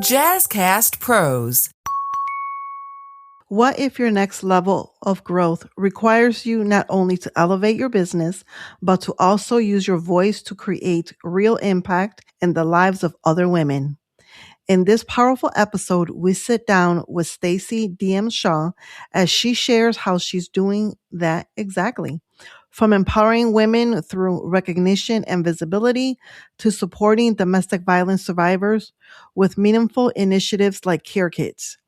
Jazzcast Pros. What if your next level of growth requires you not only to elevate your business, but to also use your voice to create real impact in the lives of other women? In this powerful episode, we sit down with Stacey D.M as she shares how she's doing that exactly. From empowering women through recognition and visibility to supporting domestic violence survivors with meaningful initiatives like Care Kits.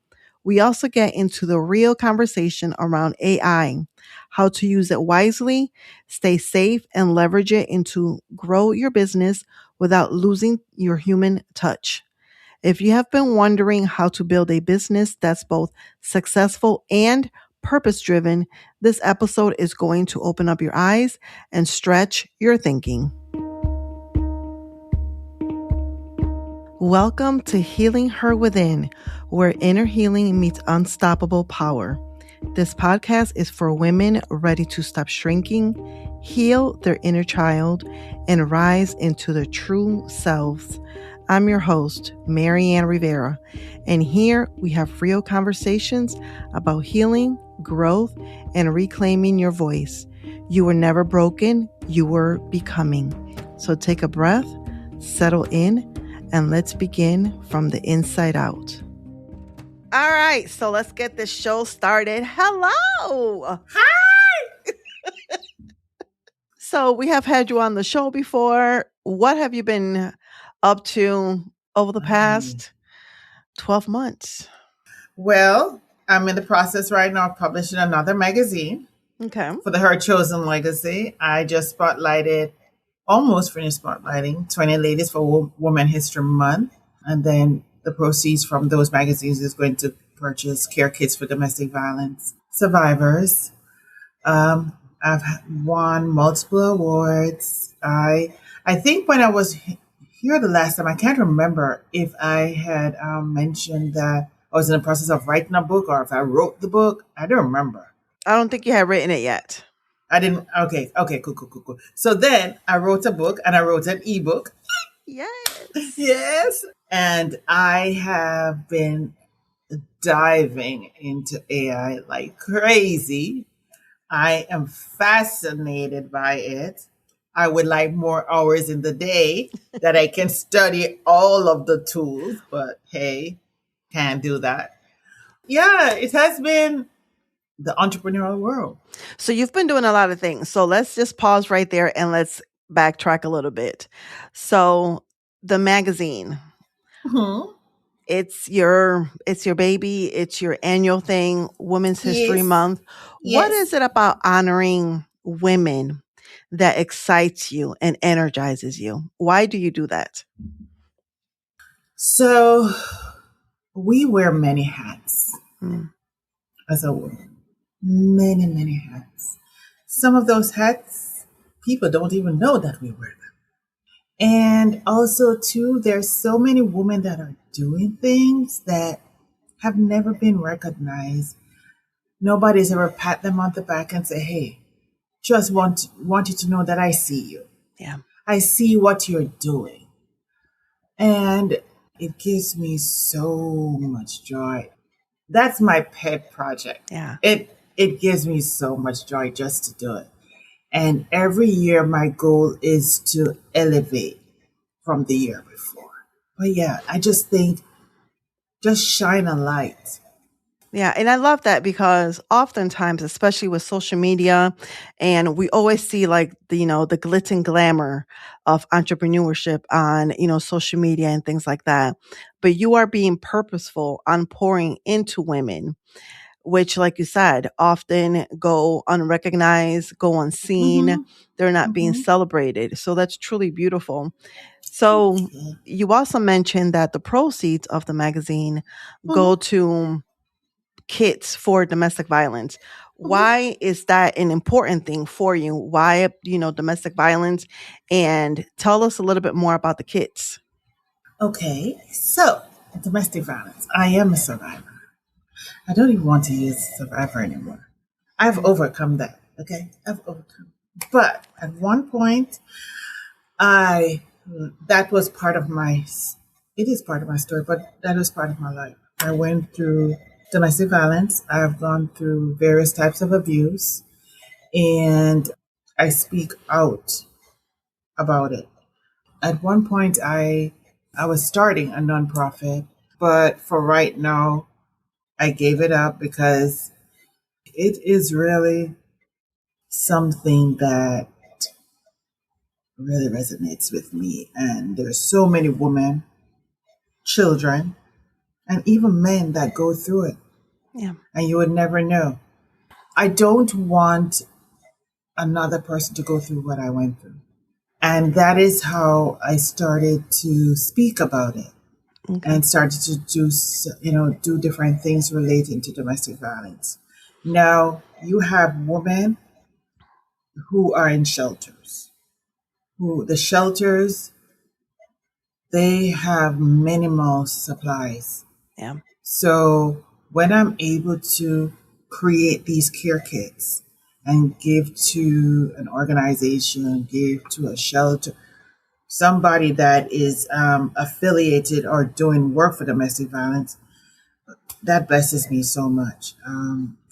We also get into the real conversation around AI, how to use it wisely, stay safe, and leverage it into grow your business without losing your human touch. If you have been wondering how to build a business that's both successful and purpose driven, this episode is going to open up your eyes and stretch your thinking. Welcome to Healing Her Within, where inner healing meets unstoppable power. This podcast is for women ready to stop shrinking, heal their inner child, and rise into their true selves. I'm your host, Marianne Rivera, and here we have real conversations about healing, growth, and reclaiming your voice. You were never broken, you were becoming. So take a breath, settle in, and let's begin from the inside out. All right, so let's get this show started. Hello. Hi. So we have had you on the show before. What have you been up to over the past 12 months? Well, I'm in the process right now of publishing another magazine. Okay. For the Her Chosen Legacy. I just almost finished spotlighting 20 ladies for Women History Month. And then the proceeds from those magazines is going to purchase care kits for domestic violence survivors. I've won multiple awards. I think when I was here the last time, I can't remember if I had mentioned that I was in the process of writing a book or if I wrote the book. I don't remember. I don't think you had written it yet. I didn't. Okay, cool. So then I wrote a book and I wrote an ebook. Yes. And I have been diving into AI like crazy. I am fascinated by it. I would like more hours in the day that I can study all of the tools, but hey, can't do that. Yeah, it has been the entrepreneurial world. So you've been doing a lot of things. So let's just pause right there and let's backtrack a little bit. So the magazine, it's your baby. It's your annual thing, Women's History Month. Yes. What is it about honoring women that excites you and energizes you? Why do you do that? So we wear many hats as a woman. Many hats. Some of those hats, people don't even know that we wear them. And also, too, there's so many women that are doing things that have never been recognized. Nobody's ever pat them on the back and say, hey, just want you to know that I see you. Yeah. I see what you're doing. And it gives me so much joy. That's my pet project. Yeah. It gives me so much joy just to do it. And every year my goal is to elevate from the year before. But yeah, I just think just shine a light. Yeah, and I love that because oftentimes, especially with social media, and we always see like the glitz and glamour of entrepreneurship on, social media and things like that. But you are being purposeful on pouring into women, which, like you said, often go unrecognized, go unseen. They're not being celebrated. So that's truly beautiful. So you also mentioned that the proceeds of the magazine go to kits for domestic violence. Why is that an important thing for you? Why, domestic violence? And tell us a little bit more about the kits. Okay, so domestic violence. I am a survivor. I don't even want to use survivor anymore. I've overcome that. Okay, I've overcome. But at one point, that was part of my it is part of my story, but that is part of my life. I went through domestic violence. I've gone through various types of abuse, and I speak out about it. At one point, I was starting a nonprofit, but for right now, I gave it up because it is really something that really resonates with me. And there's so many women, children, and even men that go through it. Yeah. And you would never know. I don't want another person to go through what I went through. And that is how I started to speak about it. Okay. And started to do different things relating to domestic violence. Now you have women who are in shelters. The shelters, they have minimal supplies. Yeah. So when I'm able to create these care kits and give to an organization, give to a shelter, somebody that is affiliated or doing work for domestic violence, that blesses me so much.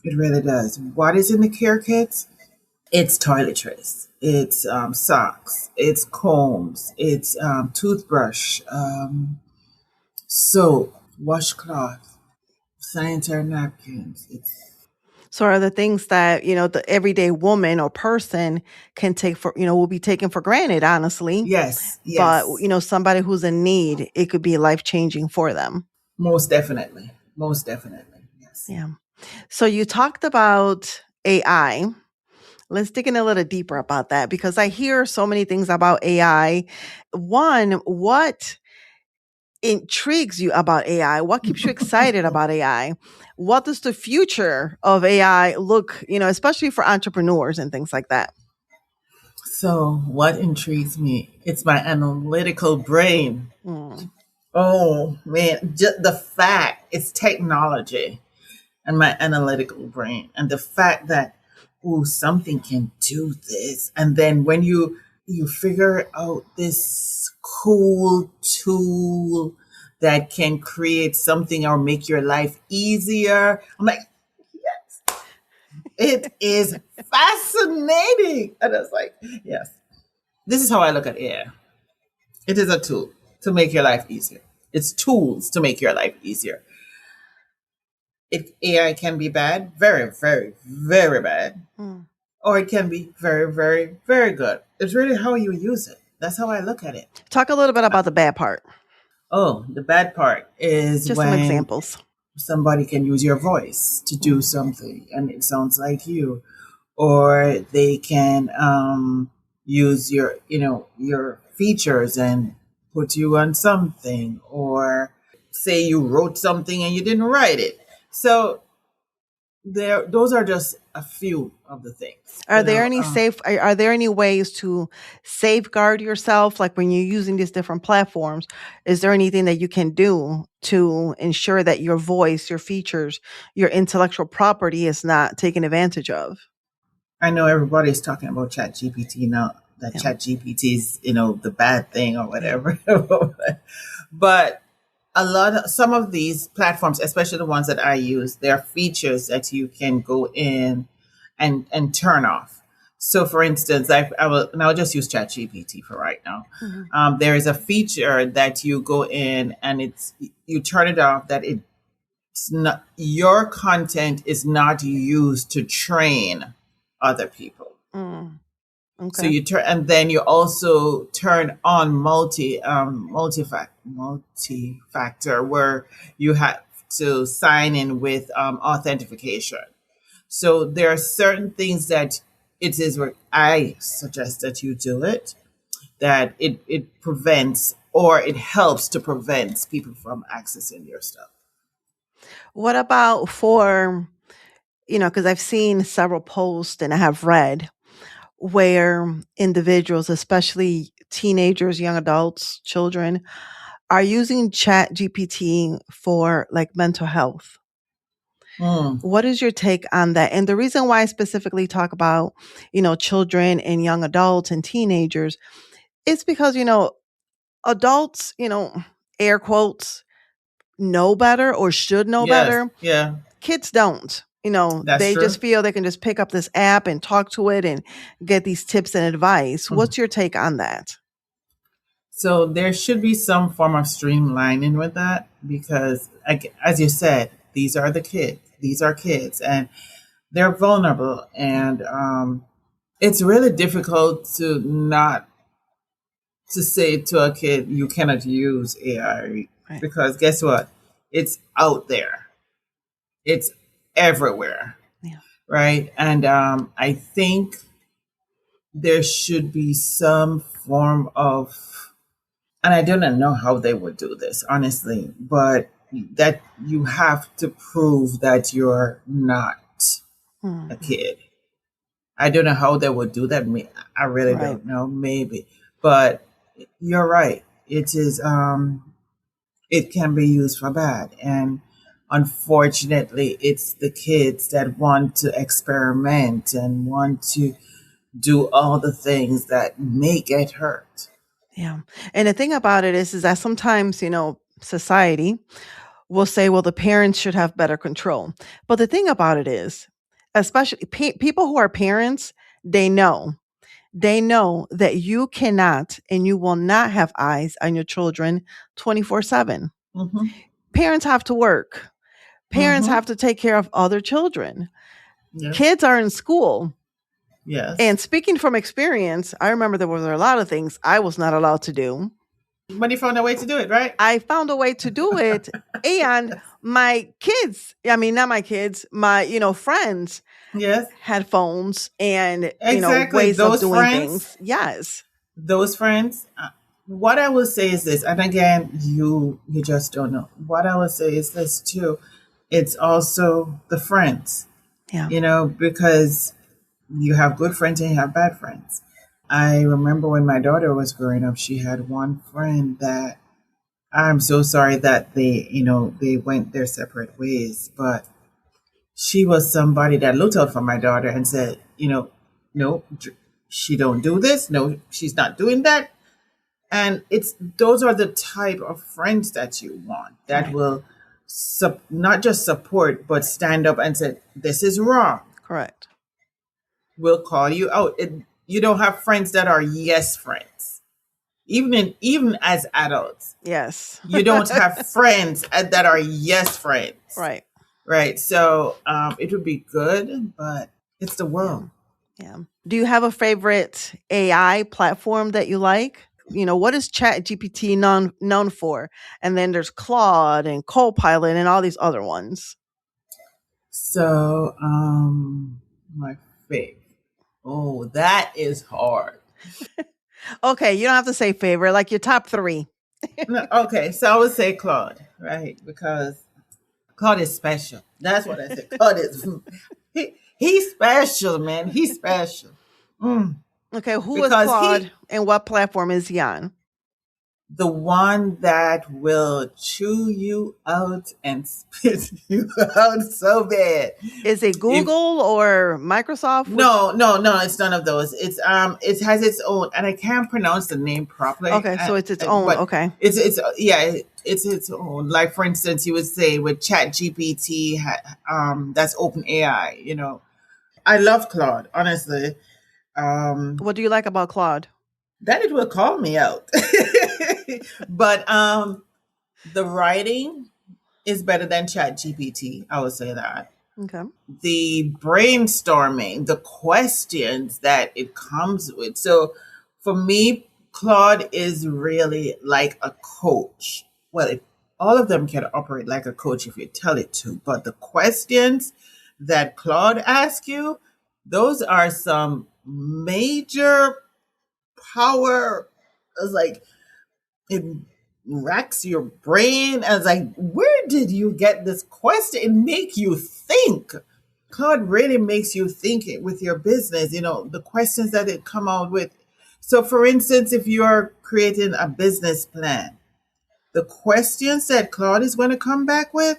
It really does. What is in the care kits? It's toiletries, it's socks, it's combs, it's toothbrush, soap, washcloth, sanitary napkins. So are the things that, the everyday woman or person can take for, will be taken for granted, honestly. Yes, But, yes. somebody who's in need, it could be life-changing for them. Most definitely. Most definitely. Yes. Yeah. So you talked about AI. Let's dig in a little deeper about that because I hear so many things about AI. One, what intrigues you about AI? What keeps you excited about AI? What does the future of AI look, especially for entrepreneurs and things like that? So, what intrigues me? It's my analytical brain. Mm, Oh, man. Just the fact it's technology and my analytical brain, and the fact that, oh, something can do this. And then when you figure out this cool tool that can create something or make your life easier, I'm like, yes, it is fascinating. And I was like, yes, this is how I look at AI. It is a tool to make your life easier. It's tools to make your life easier. If AI can be bad, very, very, very bad, mm. or it can be very, very, very good. It's really how you use it. That's how I look at it. Talk a little bit about the bad part. Oh, the bad part is Just some when examples. somebody can use your voice to do something and it sounds like you, or they can use your features and put you on something, or say you wrote something and you didn't write it. So those are just a few of the things. Are there any are there any ways to safeguard yourself? Like when you're using these different platforms, is there anything that you can do to ensure that your voice, your features, your intellectual property is not taken advantage of? I know everybody's talking about ChatGPT now. That Yeah. ChatGPT is, the bad thing or Yeah. whatever. But some of these platforms, especially the ones that I use, there are features that you can go in and turn off. So, for instance, I'll just use ChatGPT for right now. Mhm. There is a feature that you go in and you turn it off, that it's not, your content is not used to train other people. Mm. So Okay. you turn, and then you also turn on multi-factor, where you have to sign in with authentication. So there are certain things that it is where I suggest that you do it, that it prevents, or it helps to prevent people from accessing your stuff. What about for, because I've seen several posts and I have read where individuals, especially teenagers, young adults, children, are using Chat GPT for like mental health. Mm. What is your take on that? And the reason why I specifically talk about, children and young adults and teenagers is because, adults, air quotes, know better or should know Yes. better. Yeah. Kids don't. That's They true. just feel they can just pick up this app and talk to it and get these tips and advice. Mhm. What's your take on that? So there should be some form of streamlining with that because, as you said, these are the kids. These are kids, and they're vulnerable, and it's really difficult to not to say to a kid you cannot use AI Right. because guess what? It's out there. It's everywhere, Yeah. right? And I think there should be some form of, and I don't know how they would do this, honestly, but that you have to prove that you're not a Mhm. kid. I don't know how they would do that. I really Right. don't know. Maybe, but you're right. It is. It can be used for bad, and unfortunately, it's the kids that want to experiment and want to do all the things that may get hurt. Yeah. And the thing about it is that sometimes, society will say, well, the parents should have better control. But the thing about it is, especially people who are parents, they know. They know that you cannot and you will not have eyes on your children 24/7. Mm-hmm. Parents have to work. Parents Mm-hmm. have to take care of other children. Yes. Kids are in school. Yes. And speaking from experience, I remember there were a lot of things I was not allowed to do. But you found a way to do it, right? I found a way to do it. And my kids, I mean, not my kids, my, friends Yes. had phones and, Exactly. ways of Those doing friends. things. Yes. Those friends. What I will say is this, and again, you just don't know. What I will say is this too. It's also the friends, Yeah. because you have good friends and you have bad friends. I remember when my daughter was growing up, she had one friend that I'm so sorry that they went their separate ways, but she was somebody that looked out for my daughter and said, no, she don't do this. No, she's not doing that. And those are the type of friends that you want that Right. will not just support, but stand up and say, this is wrong. Correct. We'll call you out. You don't have friends that are yes friends. Even as adults, Yes. you don't have friends that are yes friends. Right. Right. So it would be good, but it's the world. Yeah. Do you have a favorite AI platform that you like? What is ChatGPT known for? And then there's Claude and Copilot and all these other ones. So my favorite. Oh, that is hard. Okay, you don't have to say favorite, like your top 3. No, okay, so I would say Claude, right? Because Claude is special. That's what I say. Claude is he's special, man. He's special. Okay, who is Because Claude and what platform is he on? The one that will chew you out and spit you out so bad. Is it Google or Microsoft? No, it's none of those. It has its own, and I can't pronounce the name properly. Okay, so it's its own. But Okay. It's its own. Like for instance, you would say with ChatGPT, that's OpenAI. I love Claude, honestly. What do you like about Claude? That it will call me out. But the writing is better than ChatGPT. I would say that. Okay. The brainstorming, the questions that it comes with. So for me, Claude is really like a coach. Well, all of them can operate like a coach if you tell it to, but the questions that Claude asks you, those are some major power. It's like it racks your brain. I was like, where did you get this question? It make you think. Claude really makes you think it with your business, the questions that it come out with. So for instance, if you're creating a business plan, the questions that Claude is going to come back with,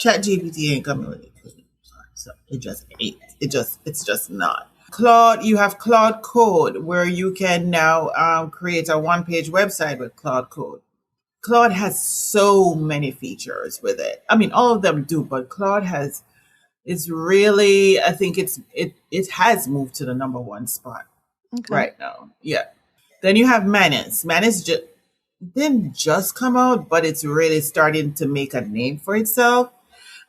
ChatGPT ain't coming with it. So it just ain't. It's just not. Claude, you have Claude Code, where you can now create a one-page website with Claude Code. Claude has so many features with it. I mean, all of them do, but Claude has, it's really, I think it has moved to the number one spot Okay. right now. Yeah. Then you have Manus. Manus didn't just come out, but it's really starting to make a name for itself.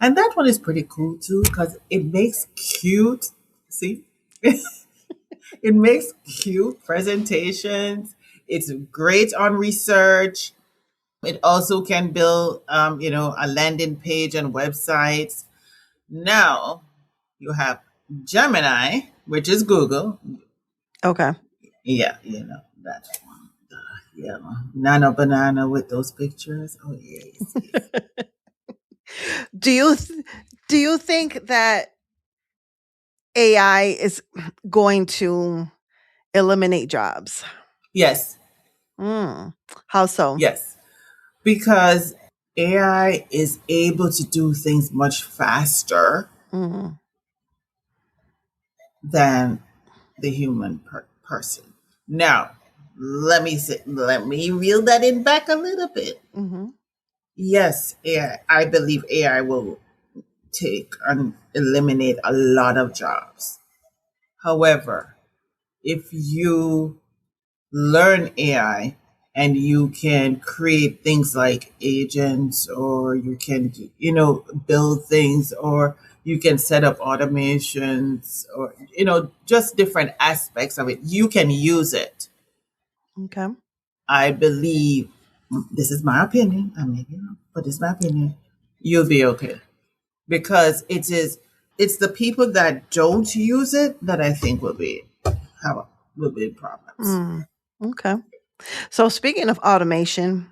And that one is pretty cool too, because it makes cute, see, it makes cute presentations. It's great on research. It also can build, a landing page and websites. Now you have Gemini, which is Google. Okay. Yeah, that one. Yeah, nano banana with those pictures. Oh yes. Do you think that AI is going to eliminate jobs? Yes, How so? yes. Because AI is able to do things much faster Mm-hmm. than the human person. Now, let me reel that in back a little bit. Mm-hmm. Yes, AI, I believe AI will take and eliminate a lot of jobs. However, if you learn AI and you can create things like agents, or you can, build things, or you can set up automations, or, just different aspects of it, you can use it. Okay. I believe, this is my opinion, I may be wrong, but it's my opinion, you'll be okay. Because it's the people that don't use it that I think will be problems. Okay. So speaking of automation,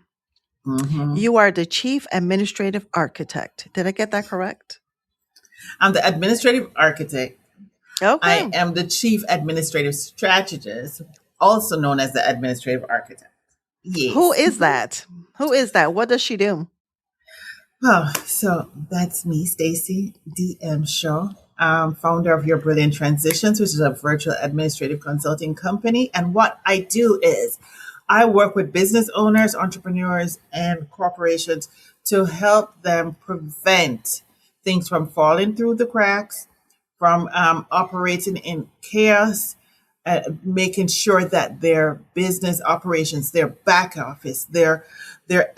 you are the chief administrative architect. Did I get that correct? I'm the administrative architect. Okay. I am the chief administrative strategist, also known as the administrative architect. Yes. Who is that? Who is that? What does she do? Oh, so that's me, Stacey D.M. Shaw, founder of Your Brilliant Transitions, which is a virtual administrative consulting company. And what I do is I work with business owners, entrepreneurs, and corporations to help them prevent things from falling through the cracks, from operating in chaos, making sure that their business operations, their back office, their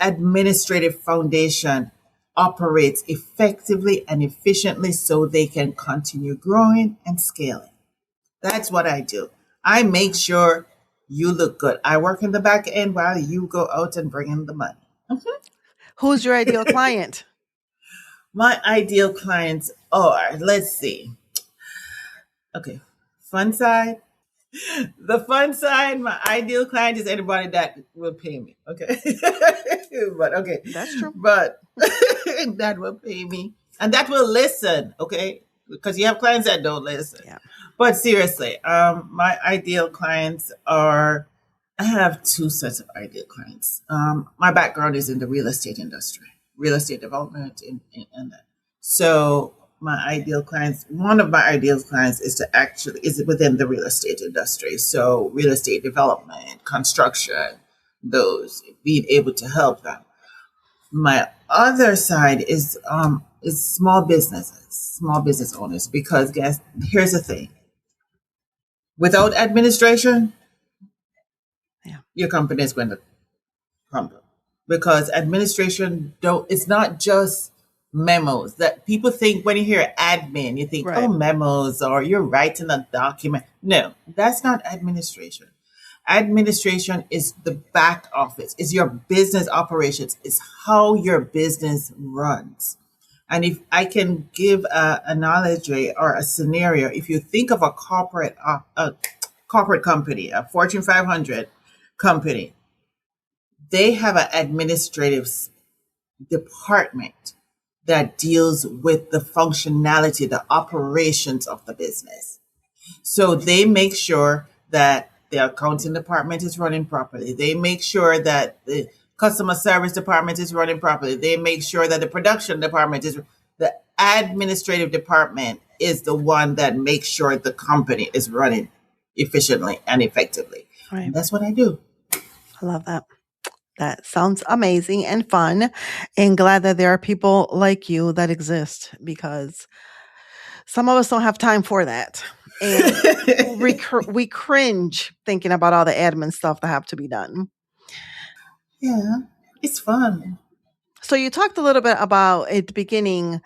administrative foundation operates effectively and efficiently so they can continue growing and scaling. That's what I do. I make sure you look good. I work in the back end while you go out and bring in the money. Who's your ideal client? My ideal clients are, let's see. Okay, fun side. The fun side, my ideal client is anybody that will pay me. Okay. But okay. That's true. But that will pay me. And that will listen, okay? Because you have clients that don't listen. Yeah. But seriously, my ideal clients are, I have two sets of ideal clients. My background is in the real estate industry, real estate development, and that. So my ideal clients, one of my ideal clients is within the real estate industry. So real estate development, construction, those, being able to help them. My other side is small business owners, because guys, here's the thing. Without administration, your company is going to crumble, because administration it's not just memos that people think. When you hear admin, you think, Right. oh, memos, or you're writing a document. No, that's not administration. Administration is the back office, is your business operations, is how your business runs. And if I can give an analogy or a scenario, if you think of a corporate company, a Fortune 500 company, they have an administrative department that deals with the functionality, the operations of the business. So they make sure that the accounting department is running properly. They make sure that the customer service department is running properly. They make sure that the production department the administrative department is the one that makes sure the company is running efficiently and effectively. Right. And that's what I do. I love that. That sounds amazing and fun, and glad that there are people like you that exist, because some of us don't have time for that. And we cringe thinking about all the admin stuff that have to be done. Yeah, it's fun. So you talked a little bit about at the beginning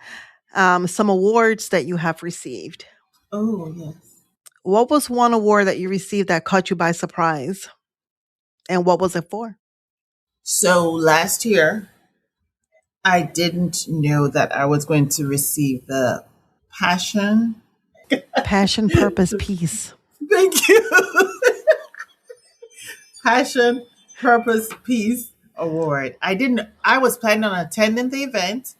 some awards that you have received. Oh, yes. What was one award that you received that caught you by surprise? And what was it for? So last year, I didn't know that I was going to receive the passion. Passion, purpose, peace. Thank you. Passion, Purpose, Peace Award. I was planning on attending the event,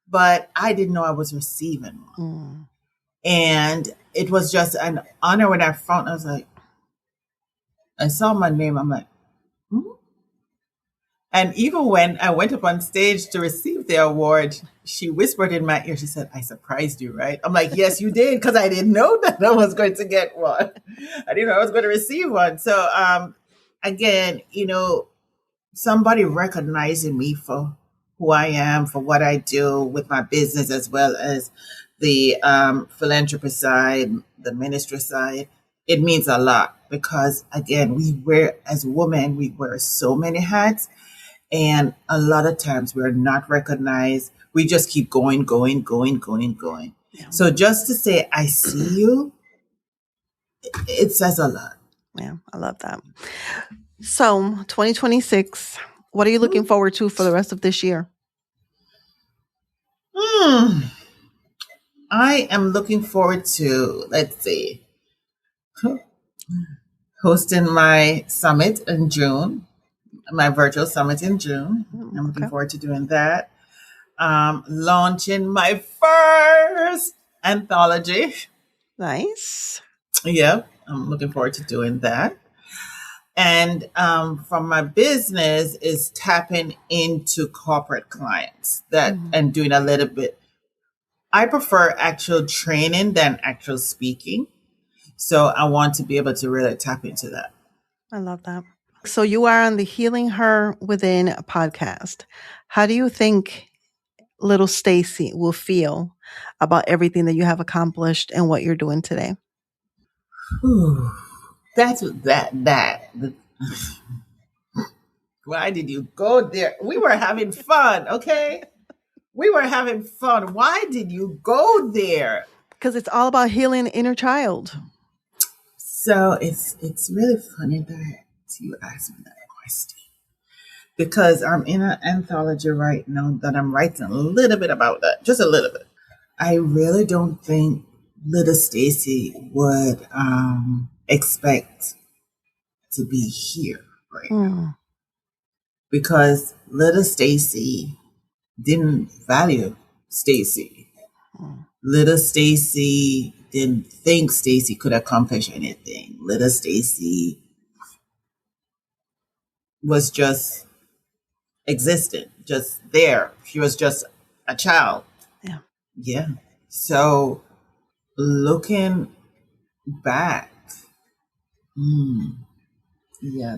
but I didn't know I was receiving one. Mm. And it was just an honor when I found, I was like, I saw my name. I'm like, hmm? And even when I went up on stage to receive the award, she whispered in my ear, she said, I surprised you, right? I'm like, yes, you did, because I didn't know that I was going to get one. I didn't know I was going to receive one. So, again, somebody recognizing me for who I am, for what I do with my business, as well as the philanthropy side, the ministry side, it means a lot, because, again, as women, we wear so many hats. And a lot of times we're not recognized. We just keep going. Yeah. So just to say, I see you, it says a lot. Yeah, I love that. So 2026, what are you looking forward to for the rest of this year? I am looking forward to, let's see, hosting my summit in June, my virtual summit in June. I'm looking forward to doing that. Launching my first anthology. Nice. Yeah, I'm looking forward to doing that. And from my business is tapping into corporate clients and doing a little bit. I prefer actual training than actual speaking. So I want to be able to really tap into that. I love that. So you are on the Healing Her Within podcast. How do you think little Stacey will feel about everything that you have accomplished and what you're doing today? Whew. That's what that. Why did you go there? We were having fun, okay? We were having fun. Why did you go there? Because it's all about healing the inner child. So it's really funny that you asked me that question, because I'm in an anthology right now that I'm writing a little bit about that, just a little bit. I really don't think little Stacey would expect to be here right now, because little Stacey didn't value Stacey. Little Stacey didn't think Stacey could accomplish anything. Little Stacey was just existent, just there. She was just a child. Yeah. Yeah. So looking back, yeah,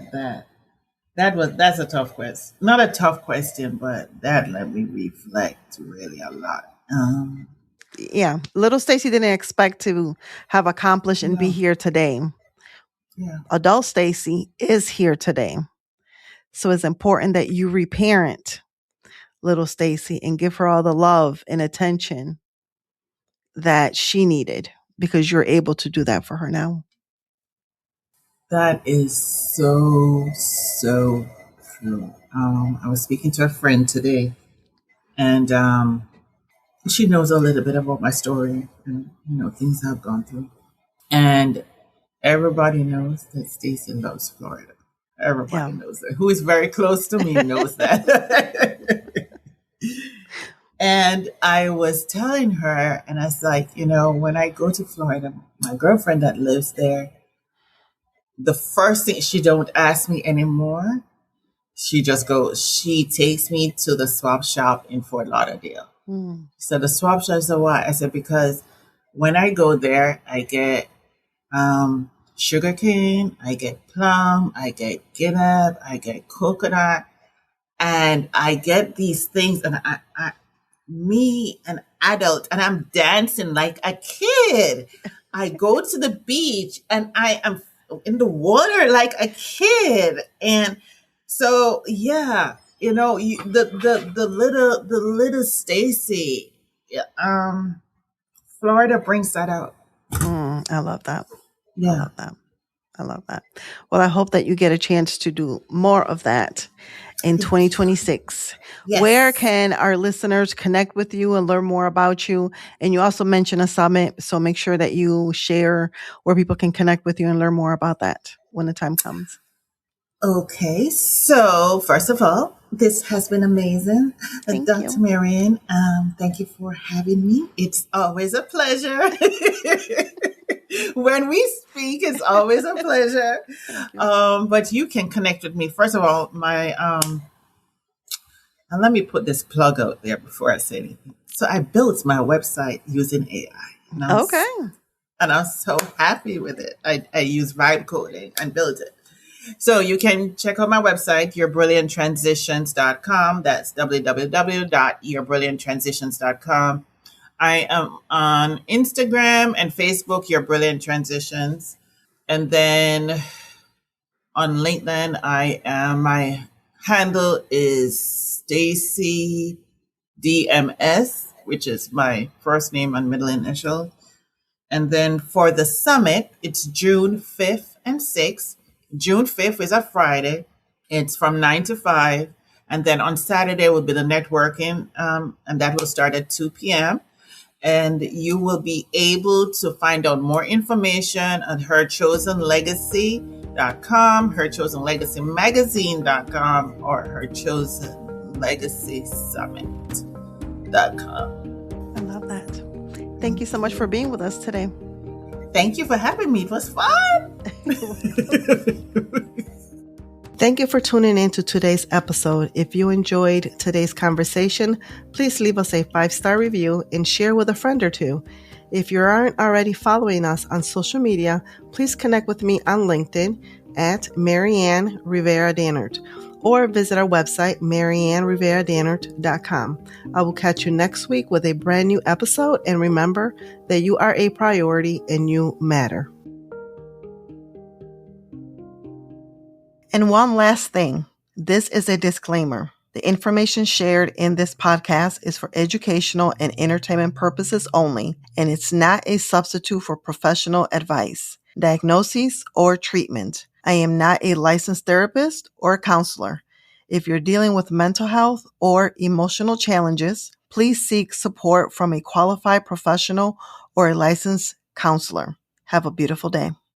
that's a tough question. Not a tough question, but that let me reflect really a lot. Yeah. Little Stacey didn't expect to have accomplished and be No. here today. Yeah. Adult Stacey is here today. So it's important that you reparent little Stacey and give her all the love and attention that she needed, because you're able to do that for her now. That is so true. I was speaking to a friend today, and she knows a little bit about my story and things I've gone through. And everybody knows that Stacey loves Florida. Everybody knows that. Who is very close to me knows that. And I was telling her, and I was like, when I go to Florida, my girlfriend that lives there, the first thing, she don't ask me anymore. She takes me to the swap shop in Fort Lauderdale. So the swap shop is why? I said, because when I go there, I get sugarcane, I get plum, I get guinea, I get coconut, and I get these things, and me, an adult, and I'm dancing like a kid. I go to the beach and I am in the water like a kid. And so, yeah, the little Stacy, yeah, Florida brings that out. I love that. Yeah. I love that. I love that. Well, I hope that you get a chance to do more of that in 2026. Yes. Where can our listeners connect with you and learn more about you? And you also mentioned a summit, so make sure that you share where people can connect with you and learn more about that when the time comes. Okay, so first of all, this has been amazing. Thank Dr. you. Marian, thank you for having me. It's always a pleasure. When we speak, it's always a pleasure. But you can connect with me. First of all, and let me put this plug out there before I say anything. So I built my website using AI. Okay. And I'm so happy with it. I use vibe coding and built it. So you can check out my website, yourbrillianttransitions.com. That's www.yourbrillianttransitions.com. I am on Instagram and Facebook, Your Brilliant Transitions. And then on LinkedIn, my handle is Stacey DMS, which is my first name and middle initial. And then for the summit, it's June 5th and 6th. June 5th is a Friday. It's from 9 to 5. And then on Saturday will be the networking, and that will start at 2 p.m. And you will be able to find out more information on herchosenlegacy.com, herchosenlegacymagazine.com, or herchosenlegacysummit.com. I love that. Thank you so much for being with us today. Thank you for having me. It was fun. Thank you for tuning in to today's episode. If you enjoyed today's conversation, please leave us a 5-star review and share with a friend or two. If you aren't already following us on social media, please connect with me on LinkedIn at Marianne Rivera Dannert or visit our website, mariannerivera.com. I will catch you next week with a brand new episode, and remember that you are a priority and you matter. And one last thing, this is a disclaimer. The information shared in this podcast is for educational and entertainment purposes only, and it's not a substitute for professional advice, diagnosis, or treatment. I am not a licensed therapist or counselor. If you're dealing with mental health or emotional challenges, please seek support from a qualified professional or a licensed counselor. Have a beautiful day.